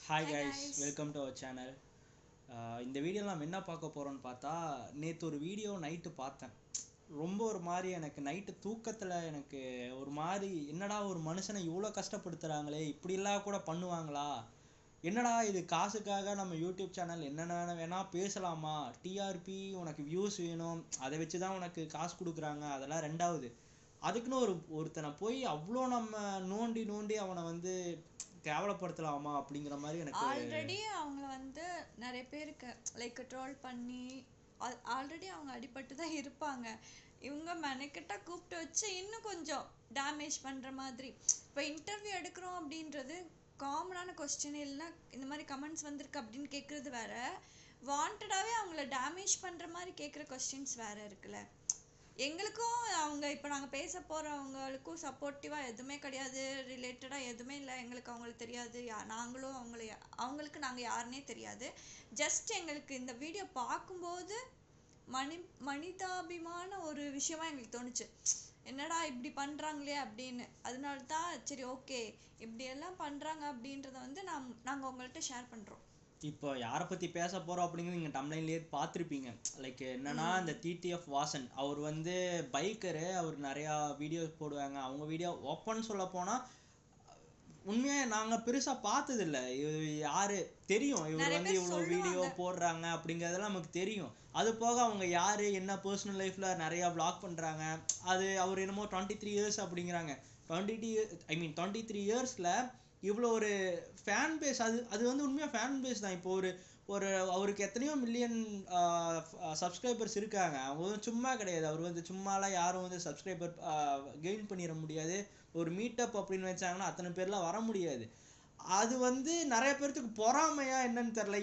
Hi Hi guys, guys. Welcome to our channel. இந்த வீடியோவில் நம்ம என்ன பார்க்க போகிறோம்னு பார்த்தா, நேற்று ஒரு வீடியோ நைட்டு பார்த்தேன். ரொம்ப ஒரு மாதிரி எனக்கு நைட்டு தூக்கத்தில் எனக்கு ஒரு மாதிரி, என்னடா ஒரு மனுஷனை இவ்வளோ கஷ்டப்படுத்துகிறாங்களே, இப்படிலாம் கூட பண்ணுவாங்களா, என்னடா இது காசுக்காக நம்ம யூடியூப் சேனல் என்னென்ன வேணால் பேசலாமா, டிஆர்பி உனக்கு வியூஸ் வேணும், அதை வச்சு தான் உனக்கு காசு கொடுக்குறாங்க, அதெல்லாம் ரெண்டாவது. அதுக்குன்னு ஒருத்தனை போய் அவ்வளோ நம்ம நோண்டி நோண்டி அவனை வந்து கேவலப்படுத்தலாமா அப்படிங்கிற மாதிரி எனக்கு. ஆல்ரெடி அவங்கள நிறைய பேருக்கு லைக் ட்ரோல் பண்ணி ஆல்ரெடி அவங்க அடிபட்டு தான் இருப்பாங்க. இவங்க மெனக்கிட்ட கூப்பிட்டு வச்சு இன்னும் கொஞ்சம் டேமேஜ் பண்ணுற மாதிரி. இப்போ இன்டர்வியூ எடுக்கிறோம் அப்படின்றது காமனான கொஸ்டின், இல்லைன்னா இந்த மாதிரி கமெண்ட்ஸ் வந்திருக்கு அப்படின்னு கேட்குறது வேற, வாண்டடாகவே அவங்கள டேமேஜ் பண்ணுற மாதிரி கேட்குற கொஸ்டின்ஸ் வேற இருக்குல்ல. எங்களுக்கும் அவங்க இப்போ நாங்கள் பேச போகிறவங்களுக்கும் சப்போர்ட்டிவாக எதுவுமே கிடையாது, ரிலேட்டடாக எதுவுமே இல்லை. எங்களுக்கு அவங்களுக்கு தெரியாது, நாங்களும் அவங்களுக்கு நாங்கள் யாருன்னே தெரியாது. ஜஸ்ட் எங்களுக்கு இந்த வீடியோ பார்க்கும்போது மனிதாபிமான ஒரு விஷயமா எங்களுக்கு தோணுச்சு, என்னடா இப்படி பண்ணுறாங்களே அப்படின்னு. அதனால தான் சரி ஓகே இப்படியெல்லாம் பண்ணுறாங்க அப்படின்றத நாங்கள் உங்கள்கிட்ட ஷேர் பண்ணுறோம். இப்போ யாரை பற்றி பேச போகிறோம் அப்படிங்கிறது நீங்கள் டம்லைன்லேயே பார்த்துருப்பீங்க. லைக் என்னன்னா, இந்த டிடிஎஃப் வாசன் அவர் வந்து பைக்கரு, அவர் நிறையா வீடியோஸ் போடுவாங்க. அவங்க வீடியோ ஓப்பன் சொல்ல போனால் உண்மையாக நாங்கள் பெருசாக பார்த்ததில்ல. இவர் யார் தெரியும், இவர் வந்து இவ்வளோ வீடியோ போடுறாங்க அப்படிங்கிறதெல்லாம் நமக்கு தெரியும். அது போக அவங்க யார், என்ன பர்சனல் லைஃப்பில் நிறையா வ்ளாக் பண்ணுறாங்க. அது அவர் என்னமோ 23 இயர்ஸ் அப்படிங்கிறாங்க. 23 இயர்ஸில் இவ்வளோ ஒரு ஃபேன் பேஸ், அது வந்து உண்மையாக ஃபேன் பேஸ் தான். இப்போ ஒரு அவருக்கு எத்தனையோ மில்லியன் சப்ஸ்கிரைபர்ஸ் இருக்காங்க. அவங்க வந்து சும்மா கிடையாது. அவர் வந்து சும்மாலாம் யாரும் வந்து சப்ஸ்கிரைபர் கெயின் பண்ணிட முடியாது. ஒரு மீட்டப் அப்படின்னு வச்சாங்கன்னா அத்தனை பேர்லாம் வர முடியாது. அது வந்து நிறைய பேர்த்துக்கு பொறாமையா என்னன்னு தெரில.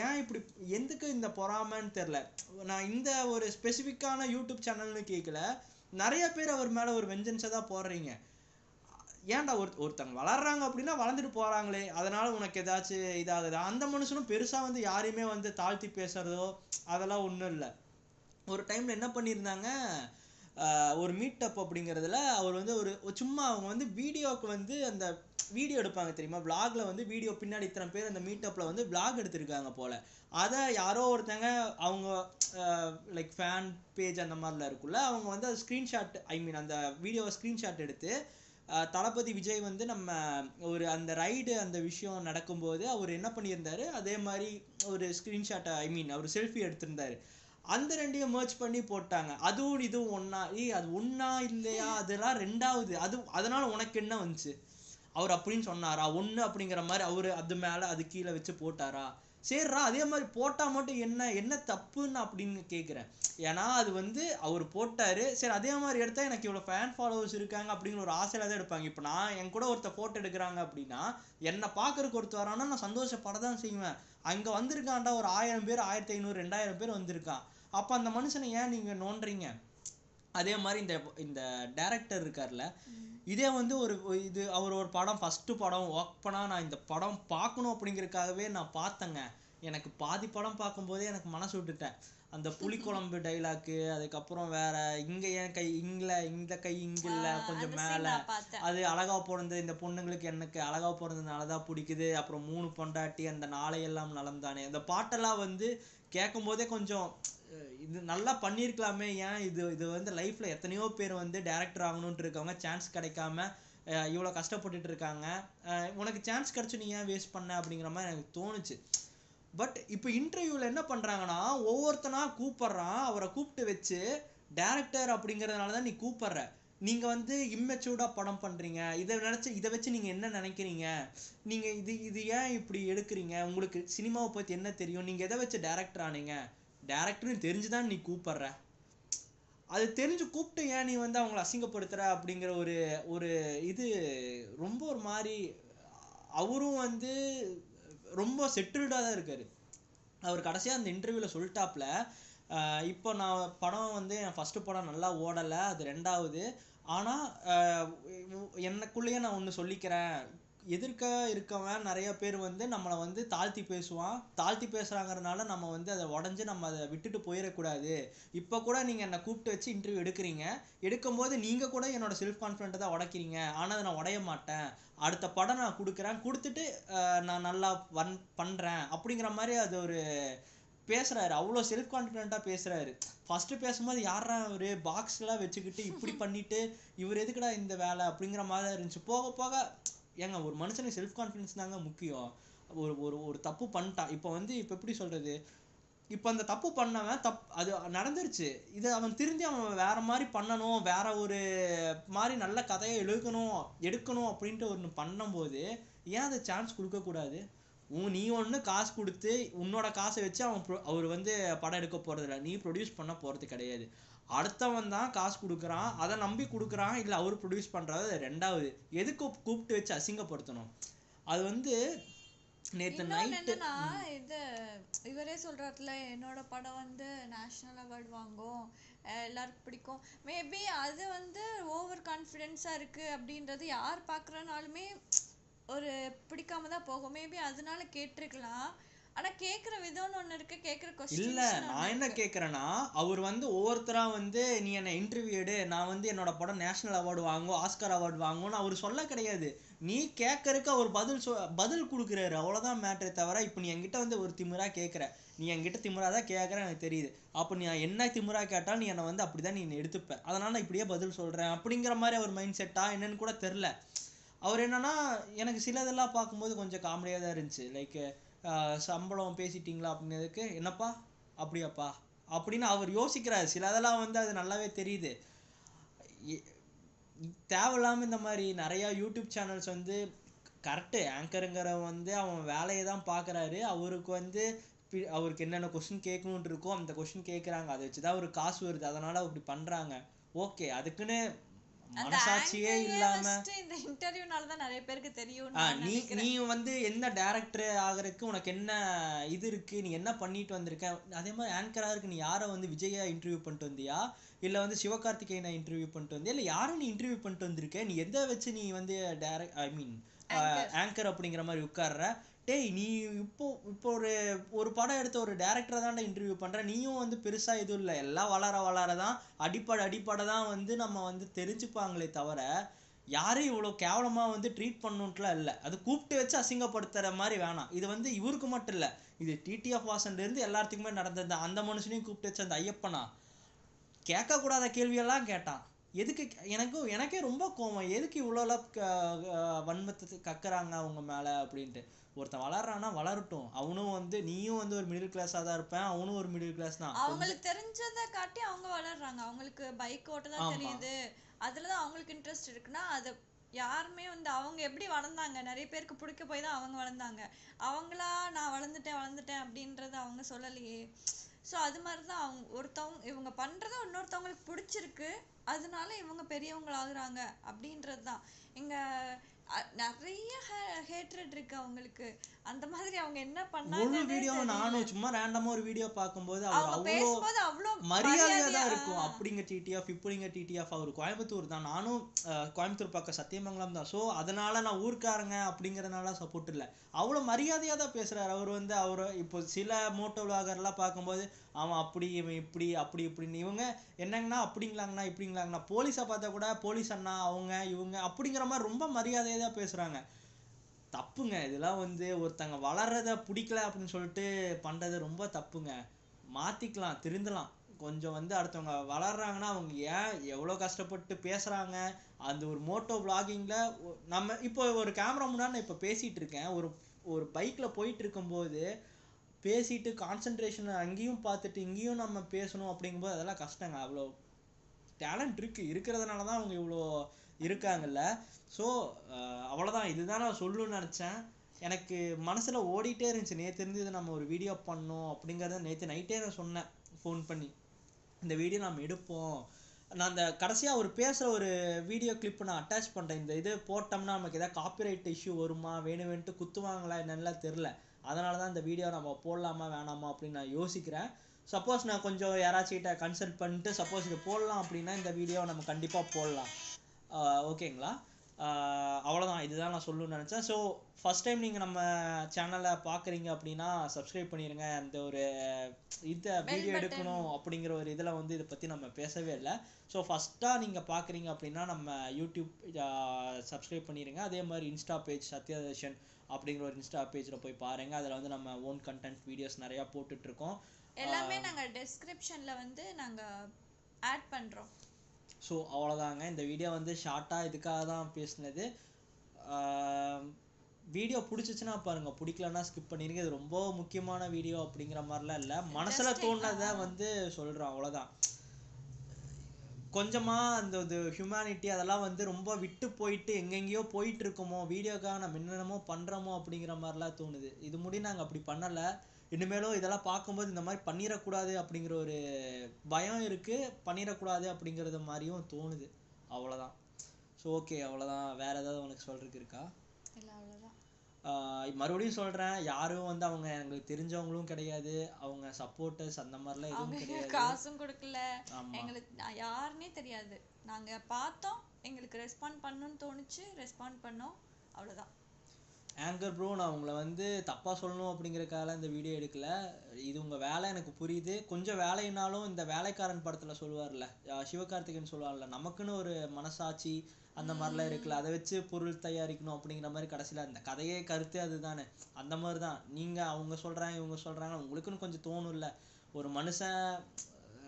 ஏன் இப்படி எதுக்கு இந்த பொறாமைன்னு தெரில. நான் இந்த ஒரு ஸ்பெசிஃபிக்கான யூடியூப் சேனல்னு கேட்கல, நிறைய பேர் அவர் மேலே ஒரு வெஞ்சன்ஸை தான் போடுறீங்க. ஏன்டா ஒருத்தங்க வளர்றாங்க அப்படின்னா வளர்ந்துட்டு போகிறாங்களே, அதனால் உனக்கு ஏதாச்சும் இதாகுதா? அந்த மனுஷனும் பெருசாக வந்து யாரையுமே வந்து தாழ்த்தி பேசுகிறதோ அதெல்லாம் ஒன்றும் இல்லை. ஒரு டைமில் என்ன பண்ணியிருந்தாங்க, ஒரு மீட்டப் அப்படிங்கிறதுல அவர் வந்து ஒரு சும்மா அவங்க வந்து வீடியோவுக்கு வந்து அந்த வீடியோ எடுப்பாங்க தெரியுமா, விளாகில் வந்து வீடியோ பின்னாடி இத்தனை பேர் அந்த மீட்டப்பில் வந்து விளாக் எடுத்திருக்காங்க போல். அதை யாரோ ஒருத்தங்க அவங்க லைக் ஃபேன் பேஜ் அந்த மாதிரிலாம் இருக்குல்ல, அவங்க வந்து அது ஸ்க்ரீன்ஷாட் அந்த வீடியோவை ஸ்க்ரீன்ஷாட் எடுத்து தளபதி விஜய் வந்து நம்ம ஒரு அந்த ரைடு அந்த விஷயம் நடக்கும்போது அவர் என்ன பண்ணியிருந்தாரு, அதே மாதிரி ஒரு ஸ்க்ரீன்ஷாட்டை அவர் செல்ஃபி எடுத்திருந்தாரு. அந்த ரெண்டையும் மர்ச் பண்ணி போட்டாங்க. அதுவும் இதுவும் ஒன்றா? அது ஒன்றா இல்லையா, அதெல்லாம் ரெண்டாவது. அதனால் உனக்கு என்ன வந்துச்சு? அவர் அப்படின்னு சொன்னாரா? ஒன்று அப்படிங்கிற மாதிரி அவர் அது மேலே அது கீழே வச்சு போட்டாரா? சரிடா, அதே மாதிரி போட்டால் மட்டும் என்ன தப்புன்னு அப்படின்னு கேட்குறேன். ஏன்னா அது வந்து அவர் போட்டார், சரி அதே மாதிரி எடுத்தால் எனக்கு இவ்வளோ ஃபேன் ஃபாலோவர்ஸ் இருக்காங்க அப்படிங்கிற ஒரு ஆசையில் தான் எடுப்பாங்க. இப்போ நான் என் கூட ஒருத்தர் ஃபோட்டோ எடுக்கிறாங்க அப்படின்னா என்னை பார்க்குறக்கு ஒருத்தர் வரானா நான் சந்தோஷப்பட தான் செய்வேன். அங்கே வந்திருக்கான்டா ஒரு 1000 பேர், 1500, 2000 பேர் வந்திருக்கான். அப்போ அந்த மனுஷனை ஏன் நீங்கள் நோண்டுறீங்க? அதே மாதிரி இந்த டைரக்டர் இருக்கார்ல, இதே வந்து அவர் ஒரு படம் ஃபஸ்ட்டு படம் ஒர்க் பண்ணால் நான் இந்த படம் பார்க்கணும் அப்படிங்கிறதுக்காகவே நான் பார்த்தேங்க. எனக்கு பாதி படம் பார்க்கும்போதே எனக்கு மனசு விட்டுட்டேன். அந்த புளிக்குழம்பு டைலாக்கு, அதுக்கப்புறம் வேற இங்கே ஏன் கை இங்கில், இந்த கை இங்கே இல்லை கொஞ்சம் மேலே, அது அழகா பிறந்த இந்த பொண்ணுங்களுக்கு எனக்கு அழகா பிறந்ததுனால தான் பிடிக்குது, அப்புறம் 3 பொண்டாட்டி அந்த நாளையெல்லாம் நலம்தானே, அந்த பாட்டெல்லாம் வந்து கேட்கும் போதே கொஞ்சம் இது நல்லா பண்ணியிருக்கலாமே. ஏன் இது வந்து லைஃப்பில் எத்தனையோ பேர் வந்து டேரக்டர் ஆகணுன்ட்டு இருக்கவங்க சான்ஸ் கிடைக்காம இவ்வளோ கஷ்டப்பட்டுட்டு இருக்காங்க. உனக்கு சான்ஸ் கிடச்சி நீ ஏன் வேஸ்ட் பண்ண அப்படிங்கிற மாதிரி எனக்கு தோணுச்சு. பட் இப்போ இன்டர்வியூவில் என்ன பண்ணுறாங்கன்னா, ஒவ்வொருத்தனா கூப்பிட்றான், அவரை கூப்பிட்டு வச்சு டேரக்டர் அப்படிங்கிறதுனால தான் நீ கூப்பிட்ற, நீங்கள் வந்து இம்மெச்சூர்டாக படம் பண்ணுறீங்க, இதை வச்சு நீங்கள் என்ன நினைக்கிறீங்க, நீங்கள் இது ஏன் இப்படி எடுக்கிறீங்க, உங்களுக்கு சினிமாவை பற்றி என்ன தெரியும், நீங்கள் எதை வச்சு டேரக்டர் ஆனீங்க, டேரக்டர்னு தெரிஞ்சுதான் நீ கூப்பிட்ற, அது தெரிஞ்சு கூப்பிட்டு ஏன் நீ வந்து அவங்கள அசிங்கப்படுத்துகிற அப்படிங்கிற ஒரு இது ரொம்ப ஒரு மாதிரி. அவரும் வந்து ரொம்ப செட்டில்டாக தான் இருக்கார். அவர் கடைசியாக அந்த இன்டர்வியூவில் சொல்லிட்டாப்புல, இப்போ நான் படம் வந்து என் ஃபஸ்ட்டு படம் நல்லா ஓடலை, அது ரெண்டாவது, ஆனால் எனக்குள்ளேயே நான் ஒன்று சொல்லிக்கிறேன், எதிர்க்க இருக்கவன் நிறைய பேர் வந்து நம்மளை வந்து தாழ்த்தி பேசுவான். தாழ்த்தி பேசுறாங்கறதுனால நம்ம வந்து அதை உடஞ்சு நம்ம அதை விட்டுட்டு போயிடக்கூடாது. இப்போ கூட நீங்க என்னை கூப்பிட்டு வச்சு இன்டர்வியூ எடுக்கிறீங்க. எடுக்கும்போது நீங்க கூட என்னோட செல்ஃப் கான்ஃபிடென்ட்டை தான் உடைக்கிறீங்க. ஆனால் அதை நான் உடைய மாட்டேன். அடுத்த படம் நான் கொடுக்குறேன், கொடுத்துட்டு நான் நல்லா பண்றேன் அப்படிங்கிற மாதிரி அது ஒரு பேசுறாரு. அவ்வளோ செல்ஃப் கான்ஃபிடென்ட்டா பேசுறாரு. ஃபர்ஸ்ட் பேசும்போது யாரா ஒரு பாக்ஸ் எல்லாம் வச்சுக்கிட்டு இப்படி பண்ணிட்டு இவர் எதுக்குடா இந்த வேலை அப்படிங்கிற மாதிரி இருந்துச்சு. போக போக ஏங்க ஒரு மனுஷனுக்கு செல்ஃப் கான்ஃபிடன்ஸ் தாங்க முக்கியம். ஒரு ஒரு ஒரு தப்பு பண்ணிட்டான். இப்போ வந்து இப்போ எப்படி சொல்றது, இப்போ அந்த தப்பு பண்ணவன் அது நடந்துருச்சு. இது அவன் திருந்தி அவன் வேற மாதிரி பண்ணணும், வேற ஒரு மாதிரி நல்ல கதையை எடுக்கணும் அப்படின்ட்டு ஒன்று பண்ணும்போது ஏன் அதை சான்ஸ் கொடுக்க கூடாது? நீ ஒன்று காசு கொடுத்து உன்னோட காசை வச்சு அவர் வந்து படம் எடுக்க போறதில்ல, நீ ப்ரொடியூஸ் பண்ண போறது கிடையாது. அடுத்தவன் தான் காசு கொடுக்குறான், அதை நம்பி கொடுக்குறான், இல்லை அவர் ப்ரொடியூஸ் பண்றது ரெண்டாவது. எதுக்கு கூப்பிட்டு வச்சு அசிங்கப்படுத்தணும்? அது வந்து நேற்று நைட்டு இது இவரே சொல்றாருல, என்னோட படம் வந்து நேஷனல் அவார்டு வாங்கும், எல்லாருக்கும் பிடிக்கும். மேபி அது வந்து ஓவர் கான்ஃபிடென்ஸா இருக்கு அப்படின்றது யார் பார்க்குறனாலுமே ஒரு பிடிக்காம தான் போகும். மேபி அதனால கேட்டிருக்கலாம். ஆனா கேக்குற விதம்னு ஒண்ணு இருக்கு, கேக்குற क्वेश्चन இல்ல. நான் என்ன கேக்குறேன்னா, அவர் வந்து ஒவ்வொருத்தரா வந்து நீ என்ன இன்டர்வியூ எடு, நான் வந்து என்னோட படம் நேஷனல் அவார்டு வாங்கும், ஆஸ்கர் அவார்டு வாங்கும்னு அவர் சொல்ல கிடையாது. நீ கேட்கறதுக்கு அவர் பதில் கொடுக்குறாரு, அவ்வளவுதான் மேட்டரே தவிர. இப்போ நீ என்கிட்ட வந்து ஒரு திமிரா கேட்குற, நீ என்கிட்ட திமிரா தான் கேட்குற எனக்கு தெரியுது. அப்போ நீ என்ன திமிரா கேட்டாலும் நீ என்னை வந்து அப்படிதான் நீ எடுத்துப்ப, அதனால நான் இப்படியே பதில் சொல்றேன் அப்படிங்கிற மாதிரி அவர் மைண்ட் செட்டா என்னன்னு கூட தெரில. அவர் என்னன்னா, எனக்கு சிலதெல்லாம் பார்க்கும்போது கொஞ்சம் காமெடியாக தான் இருந்துச்சு. லைக் சம்பளம் பேசிட்டீங்களா அப்படின்னதுக்கு என்னப்பா அப்படியாப்பா அப்படின்னு அவர் யோசிக்கிறாரு. சிலதெல்லாம் வந்து அது நல்லாவே தெரியுது. தேவையில்லாம இந்த மாதிரி நிறைய யூடியூப் சேனல்ஸ் வந்து கரெக்டு ஆங்கருங்கிற வந்து அவன் வேலையை தான் பார்க்குறாரு. அவருக்கு வந்து அவருக்கு என்னென்ன கொஸ்டின் கேட்கணுன்ட்டு இருக்கோ அந்த கொஸ்டின் கேட்குறாங்க, அதை வச்சுதான் அவருக்கு காசு வருது, அதனால அப்படி பண்றாங்க. ஓகே, அதுக்குன்னு மனசாட்சியே இல்லாம இந்த இன்டர்வியூனால தான் நிறைய பேருக்கு தெரியும். நீ வந்து என்ன டைரக்டர் ஆகிறதுக்கு உனக்கு என்ன இது இருக்கு, நீ என்ன பண்ணிட்டு வந்திருக்க? அதே மாதிரி ஆங்கரா இருக்கு, நீ யாரை வந்து விஜயா இன்டர்வியூ பண்ணிட்டு வந்தியா, இல்ல வந்து சிவகார்த்திகேயனை இன்டர்வியூ பண்ணிட்டு வந்தியா, இல்ல யாரும் நீ இன்டர்வியூ பண்ணிட்டு வந்திருக்க? நீ எதை வச்சு நீ வந்து ஆங்கர் அப்படிங்கிற மாதிரி உட்கார்ற? டேய், நீ இப்போ ஒரு படம் எடுத்த ஒரு டைரக்டரை தான் இன்டர்வியூ பண்ற. நீயும் வந்து பெருசா எதுவும் இல்லை, எல்லாம் வளரதான் அடிப்படை தான் வந்து நம்ம வந்து தெரிஞ்சுப்பாங்களே தவிர யாரையும் இவ்வளவு கேவலமா வந்து ட்ரீட் பண்ணணும்ட்டுலாம் இல்லை. அது கூப்பிட்டு வச்சு அசிங்கப்படுத்துற மாதிரி வேணாம். இது வந்து இவருக்கு மட்டும் இல்லை, இது டிடிஎஃப் வாசன்ல இருந்து எல்லாத்துக்குமே நடந்தது. அந்த மனுஷனையும் கூப்பிட்டு வச்சு அந்த ஐயப்பனா கேட்கக்கூடாத கேள்வியெல்லாம் கேட்டான். எதுக்கு? எனக்கே ரொம்ப கோவம், எதுக்கு இவ்வளோலாம் வன்மத்தை கக்குறாங்க அவங்க மேல அப்படின்ட்டு. ஒருத்தன் வளர்றான்னா வளரட்டும். அவனும் வந்து நீயும் வந்து ஒரு மிடில் கிளாஸா தான் இருப்பேன், அவனும் ஒரு மிடில் கிளாஸ் தான். அவங்களுக்கு தெரிஞ்சதை காட்டி அவங்க வளர்றாங்க. அவங்களுக்கு பைக் ஓட்ட தான் தெரியுது, அதுலதான் அவங்களுக்கு இன்ட்ரெஸ்ட் இருக்குன்னா அது யாருமே வந்து அவங்க எப்படி வளர்ந்தாங்க, நிறைய பேருக்கு பிடிக்க போய் தான் அவங்க வளர்ந்தாங்க. அவங்களா நான் வளர்ந்துட்டேன் அப்படின்றத அவங்க சொல்லலையே. ஸோ அது மாதிரிதான் இவங்க பண்றத இன்னொருத்தவங்களுக்கு பிடிச்சிருக்கு, அதனால இவங்க பெரியவங்களாகுறாங்க அப்படின்றதுதான். இங்க நிறைய ஹேட்ரட் இருக்கு அவங்களுக்கு. அந்த மாதிரி அவங்க என்ன பண்ணாங்க வீடியோ நானும் சும்மா ரேண்டமா ஒரு வீடியோ பார்க்கும்போது அவ்வளோ மரியாதையா தான் இருக்கும். அப்படிங்க டிடிஎஃப் இப்படிங்க டிடிஎஃப். அவர் கோயம்புத்தூர் தான், நானும் கோயம்புத்தூர் பக்கம் சத்தியமங்கலம் தான். ஸோ அதனால நான் ஊர்க்காரங்க அப்படிங்கறதுனால சப்போர்ட் இல்லை. அவ்வளோ மரியாதையா தான் பேசுறாரு அவர் வந்து. அவர் இப்போ சில மோட்டோ விளாகர்லாம் பார்க்கும்போது அவன் அப்படி இவன் இப்படி அப்படி இப்படின்னு, இவங்க என்னங்கண்ணா அப்படிங்களாங்கண்ணா இப்படிங்களாங்கண்ணா, போலீஸை பார்த்தா கூட போலீஸ் அண்ணா அவங்க இவங்க அப்படிங்கிற மாதிரி ரொம்ப மரியாதையா தான் பேசுறாங்க. தப்புங்க இதெல்லாம் வந்து. ஒருத்தங்க வளர்றத பிடிக்கல அப்படின்னு சொல்லிட்டு பண்றது ரொம்ப தப்புங்க. மாத்திக்கலாம், திருந்தலாம். கொஞ்சம் வந்து அடுத்தவங்க வளர்றாங்கன்னா அவங்க ஏன் எவ்வளோ கஷ்டப்பட்டு பேசுறாங்க. அந்த ஒரு மோட்டோ விளாகிங்ல நம்ம இப்போ ஒரு கேமரா முன்னாடி நான் இப்போ பேசிட்டு இருக்கேன், ஒரு பைக்ல போயிட்டு இருக்கும்போது பேசிட்டு கான்சென்ட்ரேஷன் அங்கேயும் பார்த்துட்டு இங்கேயும் நம்ம பேசணும் அப்படிங்கும்போது அதெல்லாம் கஷ்டங்க. அவ்வளோ டேலண்ட் இருக்கிறதுனால தான் அவங்க இவ்வளோ இருக்காங்கல்ல. ஸோ அவ்வளோதான், இதுதான் நான் சொல்லணும்னு நினச்சேன். எனக்கு மனசில் ஓடிட்டே இருந்துச்சு நேற்று இருந்து இதை நம்ம ஒரு வீடியோ பண்ணோம் அப்படிங்கிறத. நேற்று நைட்டே நான் சொன்னேன் ஃபோன் பண்ணி, இந்த வீடியோ நம்ம எடுப்போம். நான் அந்த கடைசியாக ஒரு பேசுகிற ஒரு வீடியோ கிளிப்பு நான் அட்டாச் பண்ணுறேன். இந்த இது போட்டோம்னா நமக்கு எதாவது காப்பிரைட் இஷ்யூ வருமா, வேணும்ட்டு குத்துவாங்களா என்னென்னலாம் தெரில. அதனால தான் இந்த வீடியோ நம்ம போடலாமா வேணாமா அப்படின்னு நான் யோசிக்கிறேன். சப்போஸ் நான் கொஞ்சம் யாராச்சும் கன்சல்ட் பண்ணிட்டு சப்போஸ் இது போடலாம் அப்படின்னா இந்த வீடியோவை நம்ம கண்டிப்பாக போடலாம். ஓகேங்களா? அவ்வளோதான், இதுதான் நான் சொல்லணும்னு நினச்சேன். ஸோ ஃபஸ்ட் டைம் நீங்கள் நம்ம சேனலை பார்க்குறீங்க அப்படின்னா சப்ஸ்கிரைப் பண்ணிடுங்க. அந்த ஒரு இதை வீடியோ எடுக்கணும் அப்படிங்கிற ஒரு இதில் வந்து இதை பற்றி நம்ம பேசவே இல்லை. ஸோ ஃபஸ்ட்டாக நீங்கள் பார்க்குறீங்க அப்படின்னா நம்ம யூடியூப் சப்ஸ்கிரைப் பண்ணிடுங்க. அதே மாதிரி இன்ஸ்டா பேஜ் சத்யதர்ஷன் அப்படிங்கிற ஒரு இன்ஸ்டா பேஜில் போய் பாருங்கள். அதில் வந்து நம்ம ஓன் கண்டென்ட் வீடியோஸ் நிறையா போட்டுட்ருக்கோம். எல்லாமே நாங்கள் டெஸ்கிரிப்ஷனில் வந்து நாங்கள் ஆட் பண்ணுறோம். ஸோ அவ்வளோதாங்க, இந்த வீடியோ வந்து ஷார்ட்டாக இதுக்காக தான் பேசுனது. வீடியோ பிடிச்சிச்சுன்னா பாருங்கள், பிடிக்கலன்னா ஸ்கிப் பண்ணிடுங்க. இது ரொம்ப முக்கியமான வீடியோ அப்படிங்கிற மாதிரிலாம் இல்லை, மனசில் தோணுனதை வந்து சொல்கிறோம், அவ்வளோதான். கொஞ்சமாக அந்த இது ஹியூமனிட்டி அதெல்லாம் வந்து ரொம்ப விட்டு போயிட்டு எங்கெங்கேயோ போயிட்டு இருக்கோமோ, வீடியோக்காக நம்ம என்னென்னமோ பண்ணுறோமோ அப்படிங்கிற மாதிரிலாம் தோணுது. இது முடி நாங்கள் அப்படி பண்ணலை. இனிமேலும் இதெல்லாம் பார்க்கும்போது இந்த மாதிரி பண்ணிடக்கூடாது அப்படிங்கிற ஒரு பயம் இருக்குது, பண்ணிடக்கூடாது அப்படிங்கிறது மாதிரியும் தோணுது, அவ்வளோதான். ஸோ ஓகே, அவ்வளோதான். வேறு ஏதாவது உனக்கு சொல்கிறதுக்கு இருக்கா? இல்லை, அவ்வளோதான். மறுபடியும் சொல்கிறேன், யாரும் வந்து அவங்க எங்களுக்கு தெரிஞ்சவங்களும் கிடையாது, அவங்க சப்போர்ட்டர்ஸ் அந்த மாதிரிலாம் எதுவும் கிடையாது. காசும் கொடுக்கல, எங்களுக்கு யாருன்னே தெரியாது. நாங்கள் பார்த்தோம், எங்களுக்கு ரெஸ்பாண்ட் பண்ணணும்னு தோணுச்சு, ரெஸ்பாண்ட் பண்ணோம், அவ்வளோதான். ஆங்கர் ப்ரோ, நான் உங்களை வந்து தப்பாக சொல்லணும் அப்படிங்கிறக்காக இந்த வீடியோ எடுக்கல. இது உங்கள் வேலை, எனக்கு புரியுது. கொஞ்சம் வேலைனாலும் இந்த வேலைக்காரன் படத்தில் சொல்லுவார்ல, சிவகார்த்திகேயன் சொல்லுவார்ல, நமக்குன்னு ஒரு மனசாட்சி அந்த மாதிரிலாம் இருக்குல்ல, அதை வச்சு பொருள் தயாரிக்கணும் அப்படிங்கிற மாதிரி கடைசியில் அந்த கதையே கருத்து அதுதானே. அந்த மாதிரி தான் நீங்கள் அவங்க சொல்கிறாங்க இவங்க சொல்கிறாங்க, உங்களுக்குன்னு கொஞ்சம் தோணும்ல, ஒரு மனுஷன்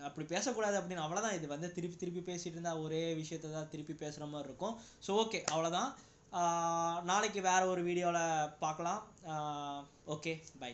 அப்படி பேசக்கூடாது அப்படின்னு. அவ்வளோதான். இது வந்து திருப்பி திருப்பி பேசிகிட்டு இருந்தால் ஒரே விஷயத்தை தான் திருப்பி பேசுகிற மாதிரி இருக்கும். ஸோ ஓகே, அவ்வளோதான். நாளைக்கு வேறு ஒரு வீடியோவில் பார்க்கலாம். Okay, by.